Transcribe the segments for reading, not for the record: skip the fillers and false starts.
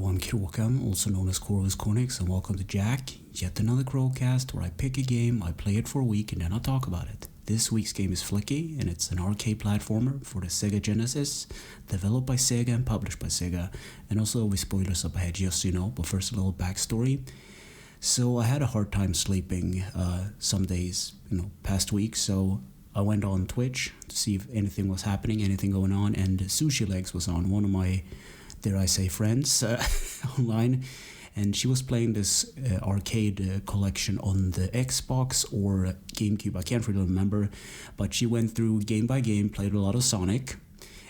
I'm Kråkan, also known as Corvus Cornix, and welcome to Yacc, yet another Kråkast where I pick a game, I play it for a week, and then I talk about it. This week's game is Flicky, and it's an arcade platformer for the Sega Genesis, developed by Sega and published by Sega, and also with spoilers up ahead, just so you know, but first a little backstory. So I had a hard time sleeping some days, past week, so I went on Twitch to see if anything was happening, anything going on, and Sushi Legs was on, one of my, dare I say, friends online, and she was playing this arcade collection on the Xbox or GameCube, I can't really remember, but she went through game by game, played a lot of Sonic,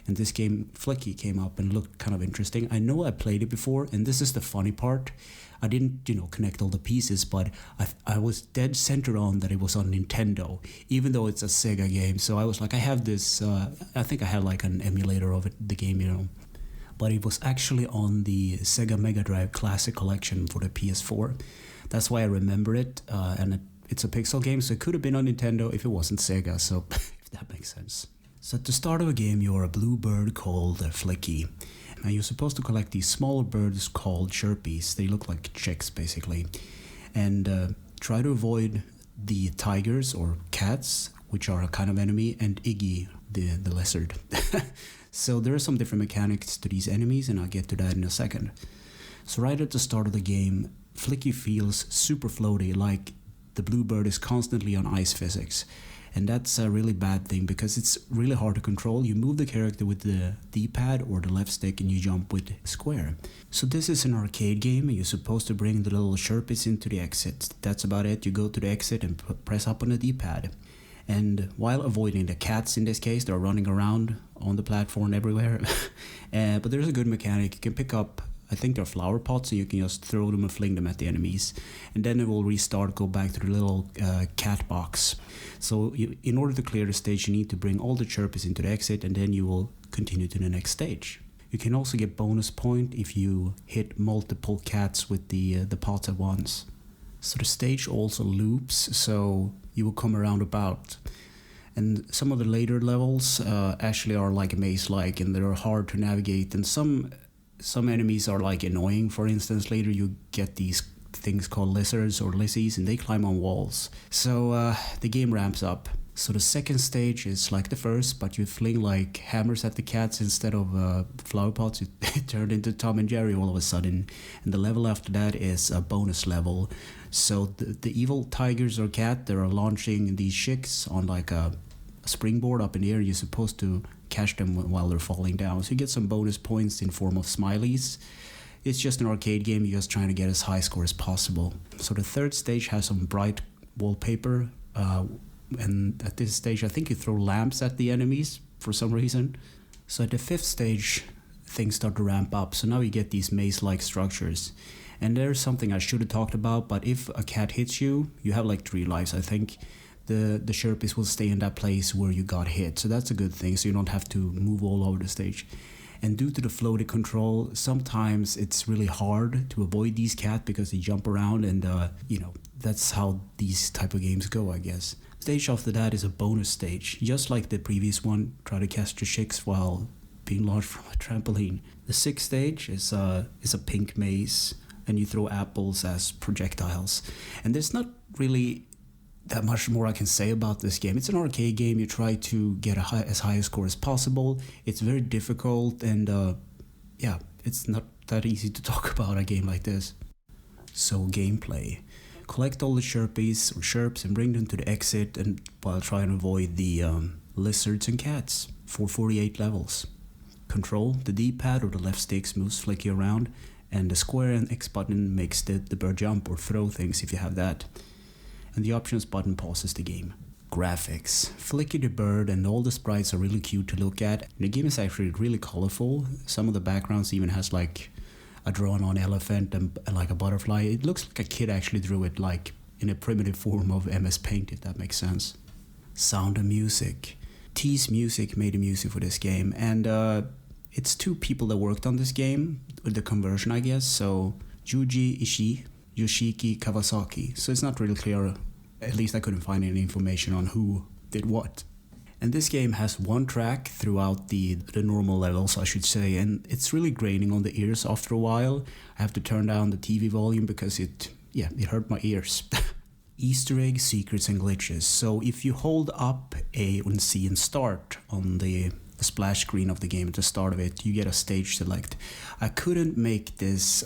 and this game, Flicky, came up and looked kind of interesting. I know I played it before, and this is the funny part. I didn't, connect all the pieces, but I was dead centered on that it was on Nintendo, even though it's a Sega game. So I was like, I have this, I think I had like an emulator of it, the game, But it was actually on the Sega Mega Drive Classic Collection for the PS4. That's why I remember it, and it's a pixel game, so it could have been on Nintendo if it wasn't Sega, so if that makes sense. So at the start of a game, you're a blue bird called Flicky. Now you're supposed to collect these smaller birds called chirpies. They look like chicks, basically. And try to avoid the tigers or cats, which are a kind of enemy, and Iggy, the lizard. So there are some different mechanics to these enemies, and I'll get to that in a second. So right at the start of the game, Flicky feels super floaty, like the blue bird is constantly on ice physics. And that's a really bad thing because it's really hard to control. You move the character with the D-pad or the left stick and you jump with square. So this is an arcade game and you're supposed to bring the little Sherpies into the exit. That's about it. You go to the exit and press up on the D-pad. And while avoiding the cats in this case, they're running around on the platform everywhere. But there's a good mechanic. You can pick up, I think they're flower pots, so you can just throw them and fling them at the enemies. And then it will restart, go back to the little cat box. So in order to clear the stage, you need to bring all the chirpies into the exit, and then you will continue to the next stage. You can also get bonus point if you hit multiple cats with the pots at once. So the stage also loops, so you will come around about. And some of the later levels actually are like maze-like, and they're hard to navigate, and some enemies are like annoying. For instance, later you get these things called lizards or lissies, and they climb on walls. So the game ramps up. So the second stage is like the first, but you fling like hammers at the cats instead of flower pots. It turned into Tom and Jerry all of a sudden. And the level after that is a bonus level. So the evil tigers or cat, they're launching these chicks on like a springboard up in the air. You're supposed to catch them while they're falling down. So you get some bonus points in form of smileys. It's just an arcade game. You're just trying to get as high score as possible. So the third stage has some bright wallpaper. And at this stage, I think you throw lamps at the enemies for some reason. So at the fifth stage, things start to ramp up. So now you get these maze-like structures. And there's something I should have talked about, but if a cat hits you, you have like 3 lives, I think. The Sherpies will stay in that place where you got hit. So that's a good thing, so you don't have to move all over the stage. And due to the floaty control, sometimes it's really hard to avoid these cats because they jump around, and that's how these type of games go, I guess. Stage after that is a bonus stage, just like the previous one. Try to catch the chicks while being launched from a trampoline. The sixth stage is a pink maze, and you throw apples as projectiles. And there's not really that much more I can say about this game. It's an arcade game. You try to get as high a score as possible. It's very difficult, and it's not that easy to talk about a game like this. So gameplay. Collect all the Sherpies or Sherps and bring them to the exit, and while trying to avoid the lizards and cats for 48 levels. Control the D-pad or the left stick moves Flicky around, and the square and X button makes the bird jump or throw things if you have that. And the options button pauses the game. Graphics. Flicky the bird and all the sprites are really cute to look at. And the game is actually really colorful. Some of the backgrounds even has like a drawn on elephant and like a butterfly. It looks like a kid actually drew it like in a primitive form of MS Paint, if that makes sense. Sound and music. Tease Music made the music for this game, and it's 2 people that worked on this game with the conversion, I guess. So Yuji Ishii, Yoshiki Kawasaki. So it's not really clear, at least I couldn't find any information on who did what. And this game has one track throughout the normal levels, I should say, and it's really graining on the ears after a while. I have to turn down the TV volume because it hurt my ears. Easter egg, secrets, and glitches. So if you hold up A and C and start on the splash screen of the game at the start of it, you get a stage select. I couldn't make this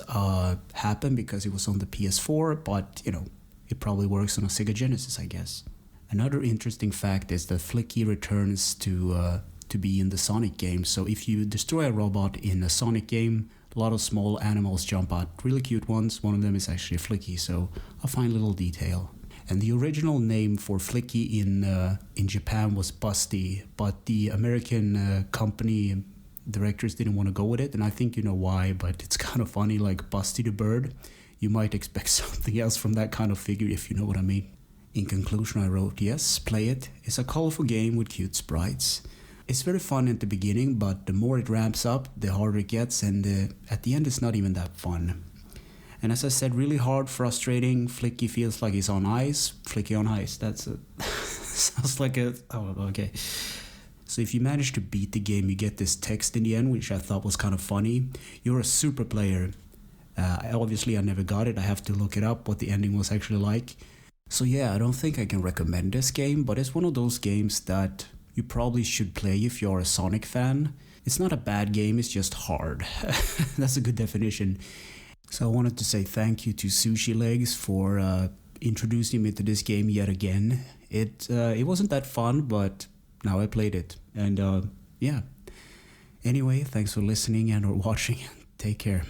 happen because it was on the PS4, but it probably works on a Sega Genesis, I guess. Another interesting fact is that Flicky returns to be in the Sonic game. So if you destroy a robot in a Sonic game, a lot of small animals jump out, really cute ones. One of them is actually Flicky, so a fine little detail. And the original name for Flicky in Japan was Busty, but the American company directors didn't want to go with it, and I think you know why, but it's kind of funny, like Busty the Bird. You might expect something else from that kind of figure, if you know what I mean. In conclusion, I wrote, yes, play it. It's a colorful game with cute sprites. It's very fun at the beginning, but the more it ramps up, the harder it gets, and at the end it's not even that fun. And as I said, really hard, frustrating. Flicky feels like he's on ice. Flicky on ice, that's a... sounds like a... Oh, okay. So if you manage to beat the game, you get this text in the end, which I thought was kind of funny. You're a super player. Obviously, I never got it. I have to look it up, what the ending was actually like. So yeah, I don't think I can recommend this game, but it's one of those games that you probably should play if you're a Sonic fan. It's not a bad game, it's just hard. That's a good definition. So I wanted to say thank you to Sushi Legs for introducing me to this game yet again. It wasn't that fun, but now I played it. And yeah. Anyway, thanks for listening and or watching. Take care.